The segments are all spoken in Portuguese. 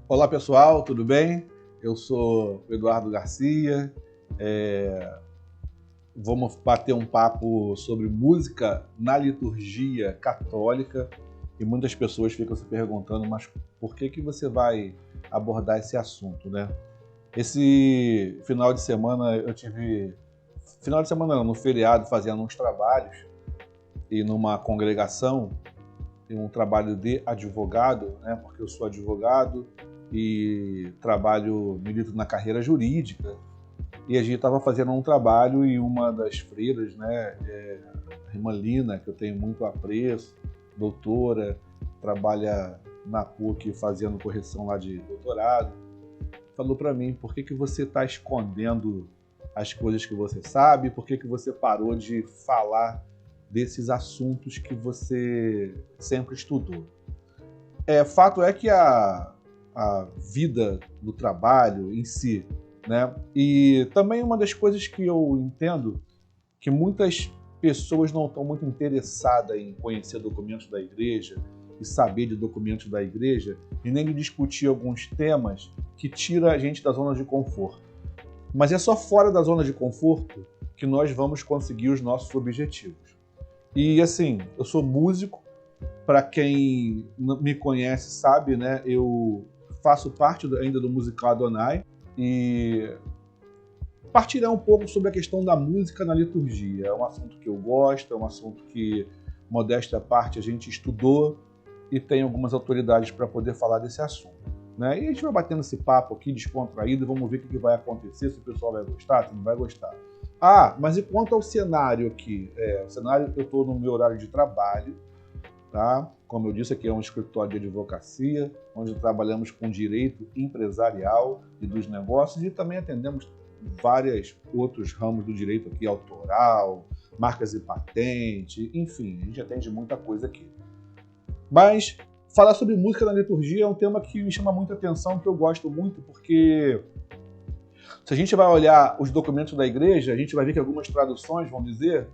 Olá pessoal, tudo bem? Eu sou o Eduardo Garcia. É, Vamos bater um papo sobre música na liturgia católica e muitas pessoas ficam se perguntando, mas por que você vai abordar esse assunto, né? Esse final de semana eu tive, final de semana não, no feriado, fazendo uns trabalhos e numa congregação, um trabalho de advogado, né? Porque eu sou advogado e milito na carreira jurídica. E a gente estava fazendo um trabalho e uma das freiras, né, a irmã Lina, que eu tenho muito apreço, doutora, trabalha na PUC fazendo correção lá de doutorado, falou para mim: por que você está escondendo as coisas que você sabe? Por que você parou de falar desses assuntos que você sempre estudou? Fato é que a vida do trabalho em si, né? E também uma das coisas que eu entendo que muitas pessoas não estão muito interessadas em conhecer documentos da igreja e saber de documentos da igreja e nem de discutir alguns temas que tira a gente da zona de conforto. Mas é só fora da zona de conforto que nós vamos conseguir os nossos objetivos. E assim, eu sou músico, para quem me conhece sabe, né? Eu faço parte ainda do musical Adonai e partilhar um pouco sobre a questão da música na liturgia. É um assunto que eu gosto, é um assunto que, modéstia à parte, a gente estudou e tem algumas autoridades para poder falar desse assunto, né? E a gente vai batendo esse papo aqui descontraído e vamos ver o que vai acontecer, se o pessoal vai gostar, se não vai gostar. Ah, mas e quanto ao cenário aqui? O cenário, eu estou no meu horário de trabalho, tá? Como eu disse, aqui é um escritório de advocacia, onde trabalhamos com direito empresarial e dos negócios e também atendemos vários outros ramos do direito aqui, autoral, marcas e patente, enfim, a gente atende muita coisa aqui. Mas falar sobre música na liturgia é um tema que me chama muita atenção, que eu gosto muito, porque se a gente vai olhar os documentos da igreja, a gente vai ver que algumas traduções vão dizer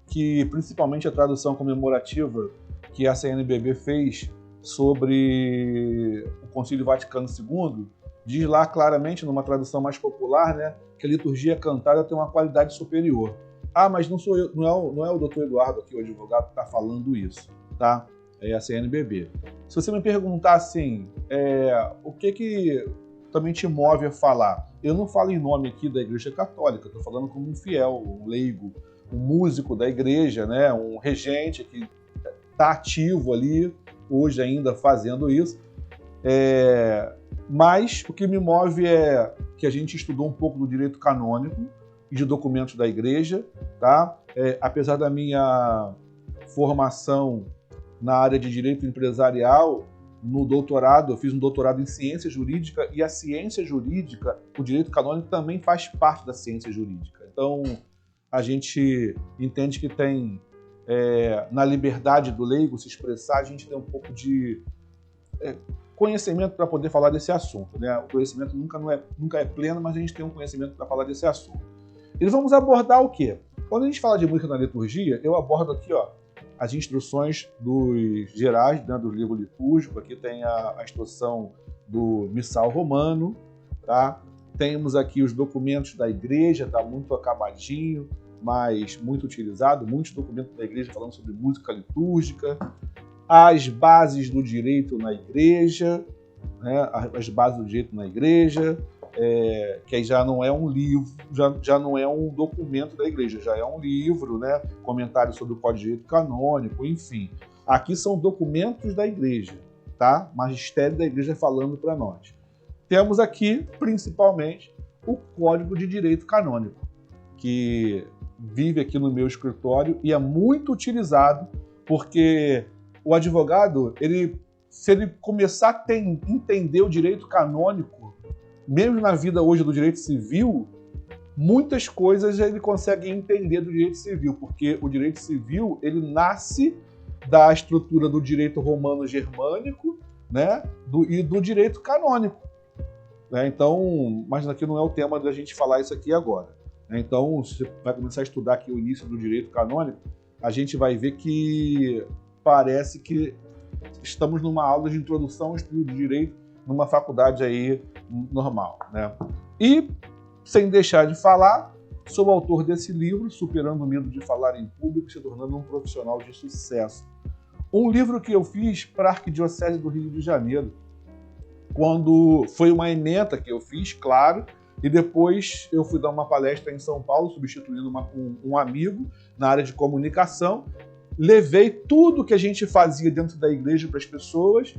que, principalmente a tradução comemorativa que a CNBB fez sobre o Concílio Vaticano II, diz lá claramente, numa tradução mais popular, né, que a liturgia cantada tem uma qualidade superior. Ah, mas não sou eu, não é o doutor Eduardo aqui, o advogado, que está falando isso, tá? É a CNBB. Se você me perguntar assim, o que também te move a falar? Eu não falo em nome aqui da Igreja Católica, estou falando como um fiel, um leigo, um músico da igreja, né, um regente que está ativo ali, hoje ainda fazendo isso. Mas o que me move é que a gente estudou um pouco do direito canônico e de documentos da igreja, tá? Apesar da minha formação na área de direito empresarial, no doutorado, eu fiz um doutorado em ciência jurídica, e a ciência jurídica, o direito canônico também faz parte da ciência jurídica. Então, a gente entende que tem, na liberdade do leigo se expressar, a gente tem um pouco de conhecimento para poder falar desse assunto, né? O conhecimento nunca é pleno, mas a gente tem um conhecimento para falar desse assunto. E vamos abordar o quê? Quando a gente fala de música na liturgia, eu abordo aqui, as instruções dos gerais, né, do livro litúrgico. Aqui tem a instrução do missal romano, tá? Temos aqui os documentos da igreja, tá muito acabadinho, mas muito utilizado, muitos documentos da igreja falando sobre música litúrgica, as bases do direito na igreja, né, as bases do direito na igreja, que aí já não é um livro, já não é um documento da igreja, já é um livro, né, comentário sobre o Código de Direito Canônico, enfim. Aqui são documentos da igreja, tá? Magistério da igreja falando para nós. Temos aqui, principalmente, o Código de Direito Canônico, que vive aqui no meu escritório e é muito utilizado, porque o advogado, se ele começar a entender o direito canônico, mesmo na vida hoje do direito civil, muitas coisas ele consegue entender do direito civil, porque o direito civil ele nasce da estrutura do direito romano-germânico, né, e do direito canônico. Né? Então, mas aqui não é o tema da gente falar isso aqui agora. Né? Então, se você vai começar a estudar aqui o início do direito canônico, a gente vai ver que parece que estamos numa aula de introdução ao estudo do direito numa faculdade aí normal, né? E, sem deixar de falar, sou autor desse livro, Superando o Medo de Falar em Público e se tornando um profissional de sucesso. Um livro que eu fiz para a Arquidiocese do Rio de Janeiro, quando foi uma ementa que eu fiz, claro, e depois eu fui dar uma palestra em São Paulo, substituindo um amigo na área de comunicação. Levei tudo que a gente fazia dentro da igreja para as pessoas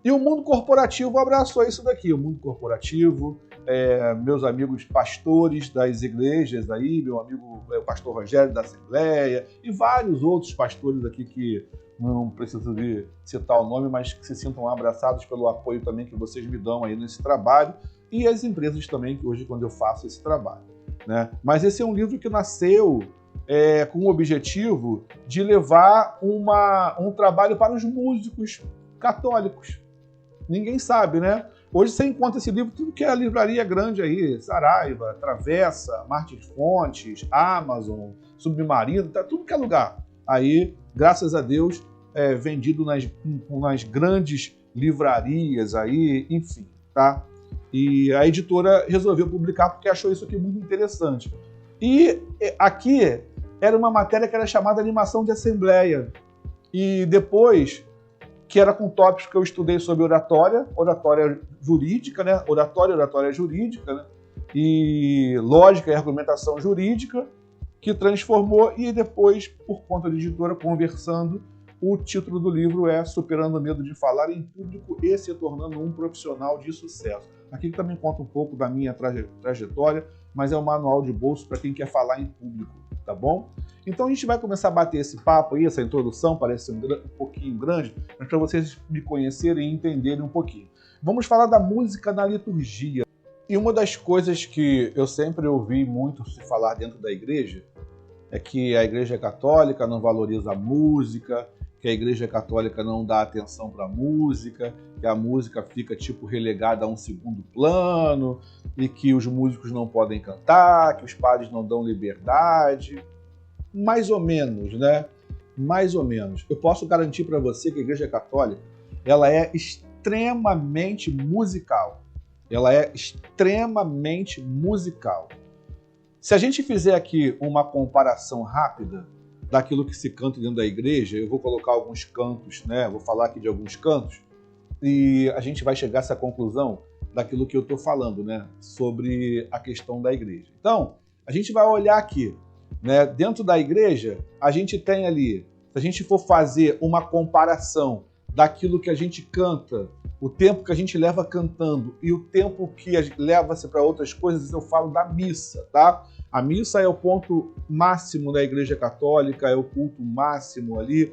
e o mundo corporativo abraçou isso daqui. O mundo corporativo, meus amigos pastores das igrejas aí, meu amigo o pastor Rogério da Assembleia e vários outros pastores aqui que não preciso citar o nome, mas que se sintam abraçados pelo apoio também que vocês me dão aí nesse trabalho e as empresas também, que hoje quando eu faço esse trabalho, né? Mas esse é um livro que nasceu com o objetivo de levar um trabalho para os músicos católicos. Ninguém sabe, né? Hoje você encontra esse livro, tudo que é livraria grande aí, Saraiva, Travessa, Martins Fontes, Amazon, Submarino, tá tudo que é lugar. Aí, graças a Deus, vendido nas grandes livrarias aí, enfim, tá? E a editora resolveu publicar porque achou isso aqui muito interessante. E aqui era uma matéria que era chamada Animação de Assembleia. E depois, que era com tópicos que eu estudei sobre oratória jurídica, né? Oratória jurídica, né? E lógica e argumentação jurídica, que transformou, e depois, por conta da editora, conversando, o título do livro é Superando o Medo de Falar em Público e se tornando um profissional de sucesso. Aqui também conta um pouco da minha trajetória, mas é um manual de bolso para quem quer falar em público, tá bom? Então a gente vai começar a bater esse papo aí, essa introdução, parece um pouquinho grande, mas para vocês me conhecerem e entenderem um pouquinho. Vamos falar da música na liturgia. E uma das coisas que eu sempre ouvi muito se falar dentro da igreja é que a igreja católica não valoriza a música, que a igreja católica não dá atenção para a música, que a música fica tipo relegada a um segundo plano e que os músicos não podem cantar, que os padres não dão liberdade. Mais ou menos, né? Mais ou menos. Eu posso garantir para você que a igreja católica ela é extremamente musical. Ela é extremamente musical. Se a gente fizer aqui uma comparação rápida daquilo que se canta dentro da igreja, eu vou colocar alguns cantos, né? Vou falar aqui de alguns cantos e a gente vai chegar a essa conclusão daquilo que eu estou falando, né? Sobre a questão da igreja. Então, a gente vai olhar aqui, né? Dentro da igreja, a gente tem ali, se a gente for fazer uma comparação daquilo que a gente canta, o tempo que a gente leva cantando e o tempo que leva-se para outras coisas, eu falo da missa, tá? A missa é o ponto máximo da Igreja Católica, é o culto máximo ali.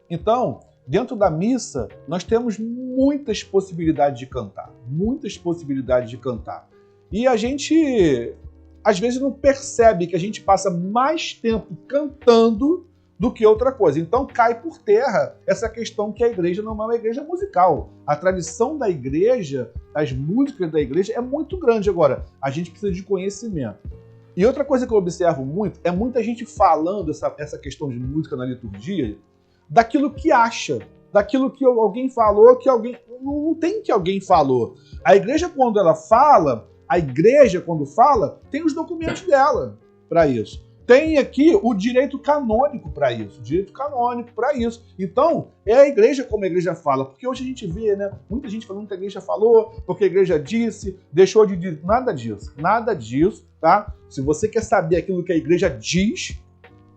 Então, dentro da missa, nós temos muitas possibilidades de cantar, muitas possibilidades de cantar. E a gente, às vezes, não percebe que a gente passa mais tempo cantando do que outra coisa. Então cai por terra essa questão que a igreja não é uma igreja musical. A tradição da igreja, as músicas da igreja é muito grande. Agora, a gente precisa de conhecimento. E outra coisa que eu observo muito é muita gente falando essa questão de música na liturgia daquilo que acha, daquilo que alguém falou, que alguém... Não tem que alguém falou. A igreja, quando fala, tem os documentos dela para isso. Tem aqui o direito canônico para isso, Então, é a igreja como a igreja fala, porque hoje a gente vê, né, muita gente falando que a igreja falou, porque a igreja disse, deixou de dizer, nada disso, tá? Se você quer saber aquilo que a igreja diz,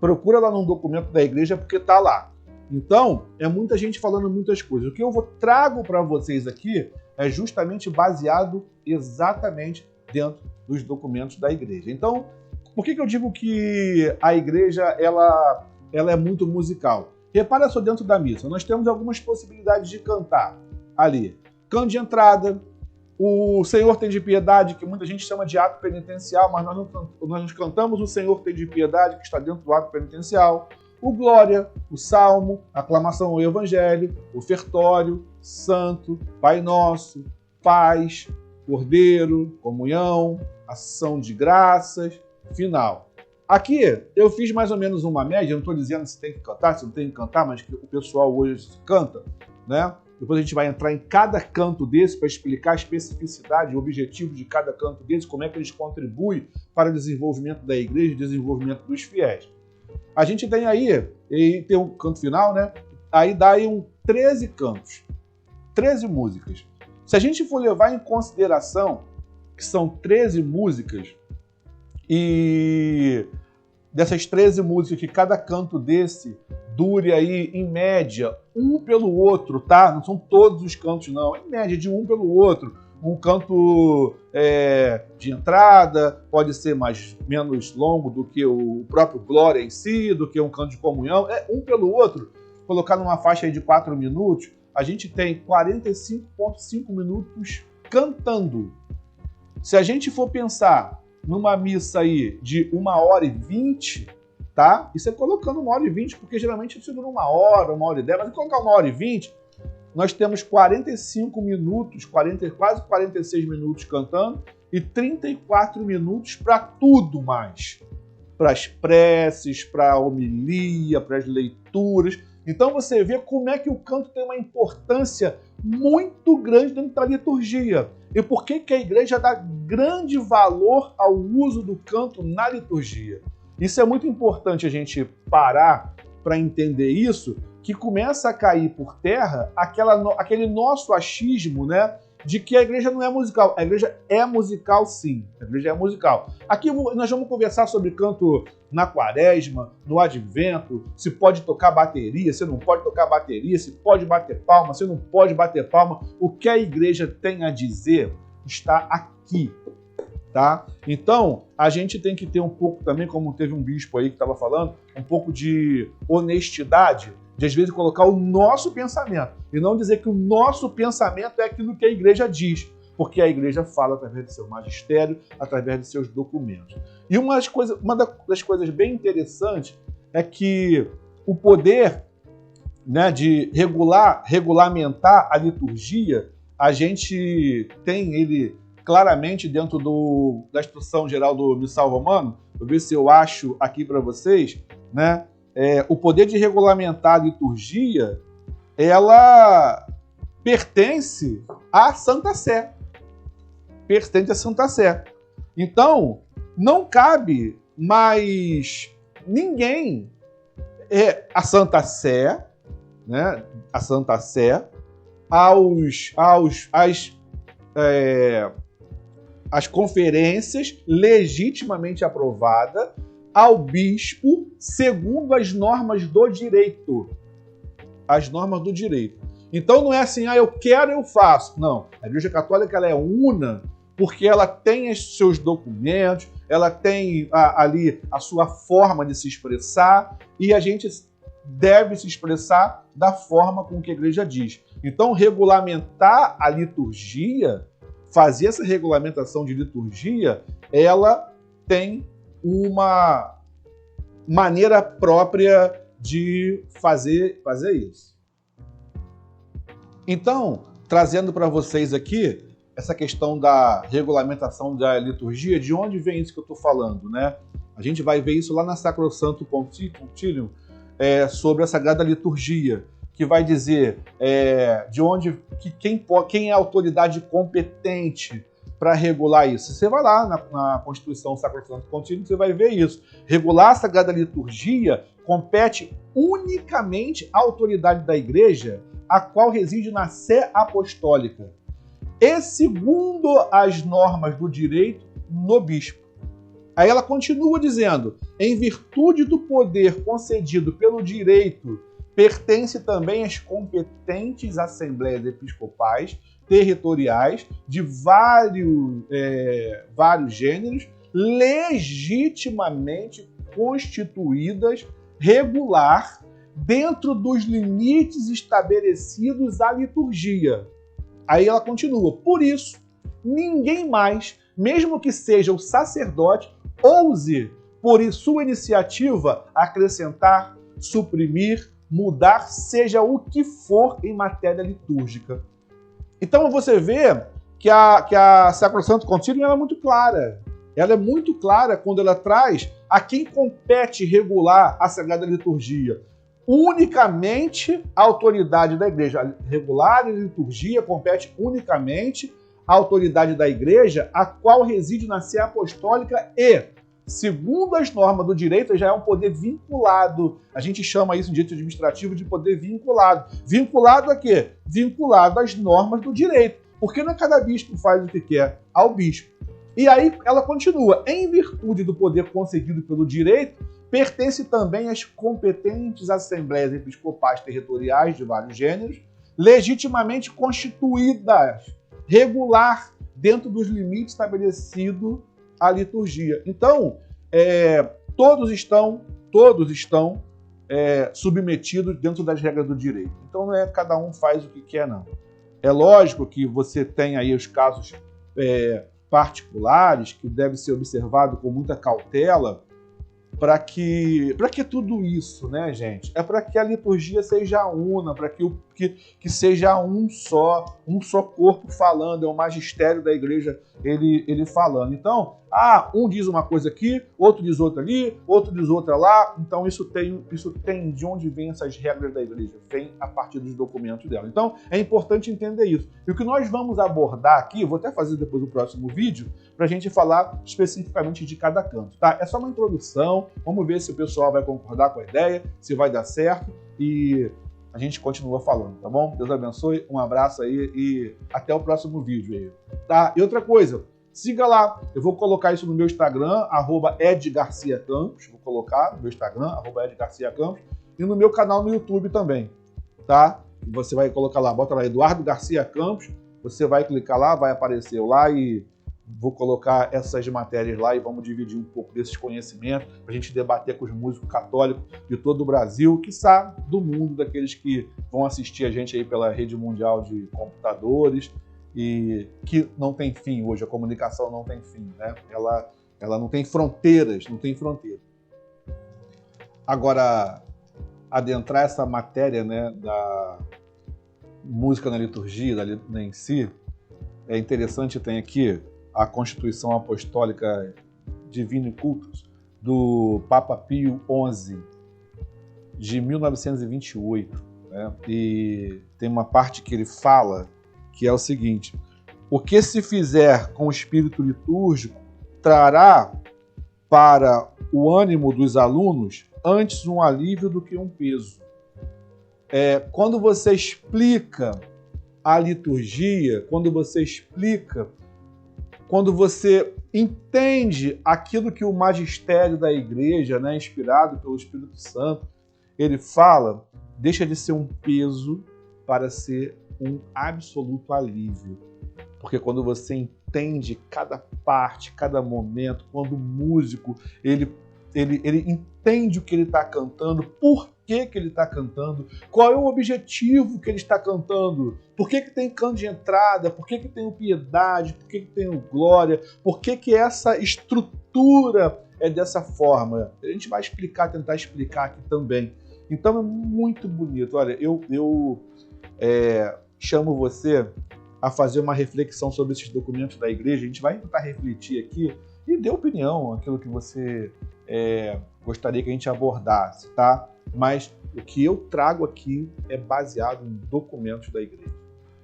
procura lá num documento da igreja, porque tá lá. Então, é muita gente falando muitas coisas. O que eu trago para vocês aqui é justamente baseado exatamente dentro dos documentos da igreja. Então, por que eu digo que a igreja ela é muito musical? Repara só dentro da missa, nós temos algumas possibilidades de cantar ali. Canto de entrada, o Senhor tem de piedade, que muita gente chama de ato penitencial, mas nós cantamos o Senhor tem de piedade, que está dentro do ato penitencial. O Glória, o Salmo, a aclamação ao Evangelho, o ofertório, Santo, Pai Nosso, Paz, Cordeiro, Comunhão, Ação de Graças, Final. Aqui eu fiz mais ou menos uma média, não estou dizendo se tem que cantar, se não tem que cantar, mas que o pessoal hoje canta, né? Depois a gente vai entrar em cada canto desse para explicar a especificidade e o objetivo de cada canto desse, como é que eles contribuem para o desenvolvimento da igreja, desenvolvimento dos fiéis. A gente tem aí, e tem um canto final, né? Aí dá aí 13 cantos, 13 músicas. Se a gente for levar em consideração que são 13 músicas, e dessas 13 músicas, que cada canto desse dure aí, em média, um pelo outro, tá? Não são todos os cantos, não. Em média, de um pelo outro. Um canto de entrada pode ser menos longo do que o próprio Glória em si, do que um canto de comunhão. Um pelo outro. Colocar numa faixa aí de 4 minutos, a gente tem 45,5 minutos cantando. Se a gente for pensar numa missa aí de 1h20, tá? Isso é colocando 1h20, porque geralmente eu seguro 1h, 1h10, mas se colocar 1h20, nós temos 45 minutos, quase 46 minutos cantando e 34 minutos para tudo mais. Para as preces, para a homilia, para as leituras. Então você vê como é que o canto tem uma importância muito grande dentro da liturgia. E por que a igreja dá grande valor ao uso do canto na liturgia? Isso é muito importante a gente parar para entender isso, que começa a cair por terra aquele nosso achismo, né, de que a igreja não é musical. A igreja é musical, sim. A igreja é musical. Aqui nós vamos conversar sobre canto na quaresma, no advento, se pode tocar bateria, se não pode tocar bateria, se pode bater palma, se não pode bater palma. O que a igreja tem a dizer está aqui, tá? Então, a gente tem que ter um pouco também, como teve um bispo aí que estava falando, um pouco de honestidade, de às vezes colocar o nosso pensamento e não dizer que o nosso pensamento é aquilo que a igreja diz, porque a igreja fala através do seu magistério, através de seus documentos. E uma das coisas bem interessantes é que o poder, né, de regulamentar a liturgia, a gente tem ele claramente dentro da Instrução Geral do Missal Romano. Vou ver se eu acho aqui para vocês, né? O poder de regulamentar a liturgia, ela pertence à Santa Sé. Pertence à Santa Sé. Então, não cabe mais ninguém a Santa Sé, né? A Santa Sé, as conferências legitimamente aprovadas, ao bispo, segundo as normas do direito. As normas do direito. Então não é assim, eu quero, eu faço. Não. A Igreja Católica ela é una porque ela tem os seus documentos, ela tem ali a sua forma de se expressar e a gente deve se expressar da forma com que a Igreja diz. Então, regulamentar a liturgia, fazer essa regulamentação de liturgia, ela tem uma maneira própria de fazer isso. Então, trazendo para vocês aqui essa questão da regulamentação da liturgia, de onde vem isso que eu estou falando, né? A gente vai ver isso lá na Sacrosanto Concilium, sobre a Sagrada Liturgia, que vai dizer de onde, quem é a autoridade competente para regular isso. Você vai lá na Constituição Sacrosanto Concilium, você vai ver isso. Regular a Sagrada Liturgia compete unicamente à autoridade da Igreja, a qual reside na Sé Apostólica, e segundo as normas do direito, no bispo. Aí ela continua dizendo, em virtude do poder concedido pelo direito, pertence também às competentes assembleias episcopais territoriais de vários gêneros, legitimamente constituídas, regular, dentro dos limites estabelecidos à liturgia. Aí ela continua, por isso, ninguém mais, mesmo que seja o sacerdote, ouse, por sua iniciativa, acrescentar, suprimir, mudar, seja o que for em matéria litúrgica. Então você vê que a Sacrosanto Concilium ela é muito clara. Ela é muito clara quando ela traz a quem compete regular a Sagrada Liturgia. unicamente à autoridade da igreja. Regular e liturgia compete unicamente à autoridade da igreja, a qual reside na sé apostólica e, segundo as normas do direito, já é um poder vinculado. A gente chama isso em direito administrativo de poder vinculado. Vinculado a quê? Vinculado às normas do direito. Porque não é cada bispo faz o que quer ao bispo. E aí ela continua. Em virtude do poder concedido pelo direito, pertence também às competentes assembleias episcopais territoriais de vários gêneros, legitimamente constituídas, regular dentro dos limites estabelecidos a liturgia. Então, todos estão submetidos dentro das regras do direito. Então, não é cada um faz o que quer, não. É lógico que você tem aí os casos particulares que devem ser observados com muita cautela. Para que tudo isso, né, gente? É para que a liturgia seja una, para que seja um só corpo falando, é o magistério da igreja ele falando. Então, um diz uma coisa aqui, outro diz outra ali, outro diz outra lá. Então, isso tem de onde vêm essas regras da igreja? Vem a partir dos documentos dela. Então, é importante entender isso. E o que nós vamos abordar aqui, eu vou até fazer depois do próximo vídeo, para a gente falar especificamente de cada canto, tá? É só uma introdução, vamos ver se o pessoal vai concordar com a ideia, se vai dar certo e a gente continua falando, tá bom? Deus abençoe, um abraço aí e até o próximo vídeo aí, tá? E outra coisa, siga lá, eu vou colocar isso no meu Instagram, @edgarciacampos, vou colocar no meu Instagram, @edgarciacampos, e no meu canal no YouTube também, tá? Você vai colocar lá, bota lá Eduardo Garcia Campos, você vai clicar lá, vai aparecer lá e vou colocar essas matérias lá e vamos dividir um pouco desses conhecimentos para a gente debater com os músicos católicos de todo o Brasil, quiçá do mundo, daqueles que vão assistir a gente aí pela rede mundial de computadores e que não tem fim hoje, a comunicação não tem fim, né? Ela não tem fronteiras, não tem fronteira. Agora, adentrar essa matéria, né, da música na liturgia, em si, é interessante, tem aqui a Constituição Apostólica Divina e Cultus, do Papa Pio XI, de 1928. Né? E tem uma parte que ele fala, que é o seguinte: o que se fizer com o espírito litúrgico trará para o ânimo dos alunos antes um alívio do que um peso. Quando você explica a liturgia, quando você entende aquilo que o magistério da igreja, né, inspirado pelo Espírito Santo, ele fala, deixa de ser um peso para ser um absoluto alívio. Porque quando você entende cada parte, cada momento, quando o músico ele entende o que ele está cantando, por que ele está cantando, qual é o objetivo que ele está cantando, por que tem canto de entrada, por que tem o piedade, por que tem o glória, por que essa estrutura é dessa forma. A gente vai tentar explicar aqui também. Então é muito bonito. Olha, eu chamo você a fazer uma reflexão sobre esses documentos da igreja. A gente vai tentar refletir aqui e dê opinião, aquilo que você gostaria que a gente abordasse, tá? Mas o que eu trago aqui é baseado em documentos da igreja,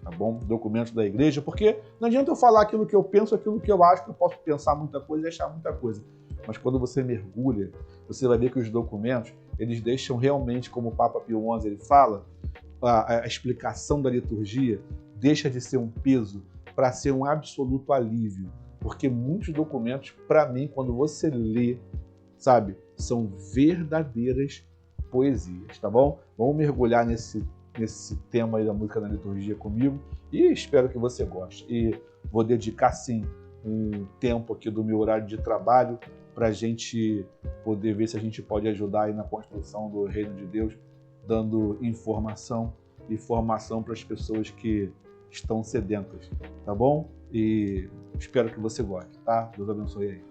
tá bom? Documentos da igreja, porque não adianta eu falar aquilo que eu penso, aquilo que eu acho, que eu posso pensar muita coisa e achar muita coisa. Mas quando você mergulha, você vai ver que os documentos, eles deixam realmente, como o Papa Pio XI ele fala, a explicação da liturgia deixa de ser um peso para ser um absoluto alívio. Porque muitos documentos, para mim, quando você lê, sabe, são verdadeiras poesias, tá bom? Vamos mergulhar nesse tema aí da música na liturgia comigo e espero que você goste. E vou dedicar, sim, um tempo aqui do meu horário de trabalho para a gente poder ver se a gente pode ajudar aí na construção do Reino de Deus, dando informação e formação para as pessoas que estão sedentas, tá bom? E espero que você goste, tá? Deus abençoe aí.